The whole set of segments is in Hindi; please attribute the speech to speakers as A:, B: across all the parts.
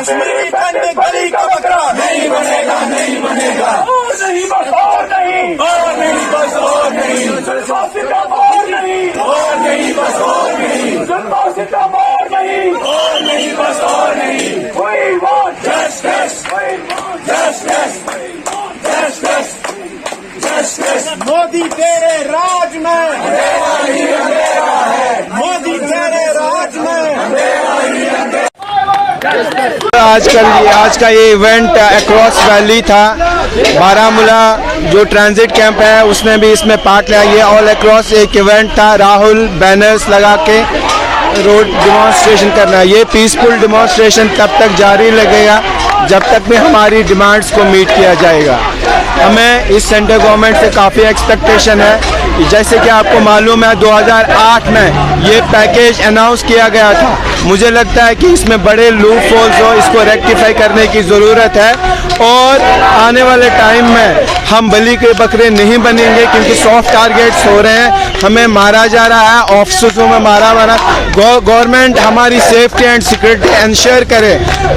A: कश्मीरी पंडित गली का बकरा नहीं बनेगा, नहीं बनेगा।
B: और नहीं बस और नहीं,
A: और नहीं बस और नहीं,
B: सितम और नहीं,
A: और नहीं बस और नहीं,
B: सितम और नहीं,
A: और नहीं बस और नहीं।
B: We want
A: Justice,
B: we want
A: justice, justice, justice।
C: Modi तेरे राज में, मोदी तेरे राज में।
D: आज का ये इवेंट अक्रॉस वैली था। बारामूला जो ट्रांजिट कैंप है उसने भी इसमें पार्ट लिया। ये ऑल अक्रॉस एक इवेंट था। राहुल बैनर्स लगा के रोड डिमॉन्स्ट्रेशन करना, ये पीसफुल डिमॉन्स्ट्रेशन तब तक जारी लगेगा जब तक भी हमारी डिमांड्स को मीट किया जाएगा। हमें इस सेंट्रल गवर्नमेंट से काफ़ी एक्सपेक्टेशन है। जैसे कि आपको मालूम है 2008 में ये पैकेज अनाउंस किया गया था। मुझे लगता है कि इसमें बड़े लूप होल्स हो, इसको रेक्टिफाई करने की ज़रूरत है और आने वाले टाइम में हम बलि के बकरे नहीं बनेंगे, क्योंकि सॉफ्ट टारगेट्स हो रहे हैं, हमें मारा जा रहा है, ऑफिसों में मारा। गवर्नमेंट हमारी सेफ्टी एंड सिक्योरिटी इंश्योर करे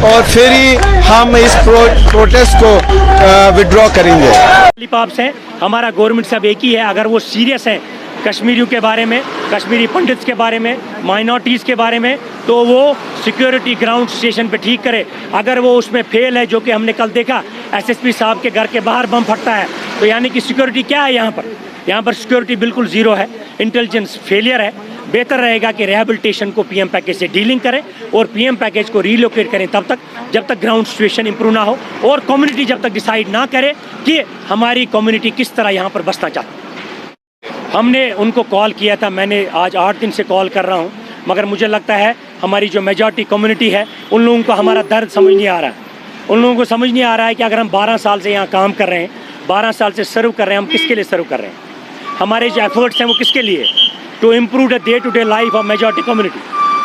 D: और फिर ही हम इस प्रोटेस्ट को विड्रॉ करेंगे।
E: लॉलीपॉप से हमारा गवर्नमेंट सब एक ही है। अगर वो सीरियस है कश्मीरियों के बारे में, कश्मीरी पंडित्स के बारे में, माइनॉरिटीज़ के बारे में, तो वो सिक्योरिटी ग्राउंड स्टेशन पे ठीक करे। अगर वो उसमें फेल है, जो कि हमने कल देखा एसएसपी साहब के घर के बाहर बम फटता है, तो यानी कि सिक्योरिटी क्या है यहाँ पर? यहाँ पर सिक्योरिटी बिल्कुल ज़ीरो है, इंटेलिजेंस फेलियर है। बेहतर रहेगा कि रिहेबिलिटेशन को पीएम पैकेज से डीलिंग करें और पीएम पैकेज को रीलोकेट करें तब तक जब तक ग्राउंड सिचुएशन इंप्रूव ना हो और कम्युनिटी जब तक डिसाइड ना करे कि हमारी कम्युनिटी किस तरह यहाँ पर बसना चाहती है। हमने उनको कॉल किया था, मैंने आज 8 दिन से कॉल कर रहा हूँ, मगर मुझे लगता है हमारी जो मेजॉरिटी कम्युनिटी है उन लोगों को हमारा दर्द समझ नहीं आ रहा है। उन लोगों को समझ नहीं आ रहा है कि अगर हम 12 साल से यहाँ काम कर रहे हैं, 12 साल से सर्व कर रहे हैं, हम किसके लिए सर्व कर रहे हैं? हमारे जो एफर्ट्स हैं वो किसके लिए? To improve the day to day life of majority community.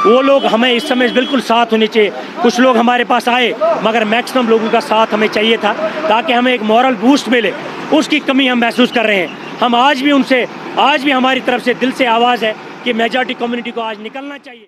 E: वो लोग हमें इस समय बिल्कुल साथ होने चाहिए। कुछ लोग हमारे पास आए, मगर मैक्सिमम लोगों का साथ हमें चाहिए था ताकि हमें एक मॉरल बूस्ट मिले। उसकी कमी हम महसूस कर रहे हैं। हम आज भी हमारी तरफ से दिल से आवाज़ है कि मेजॉरिटी कम्युनिटी को आज निकलना चाहिए।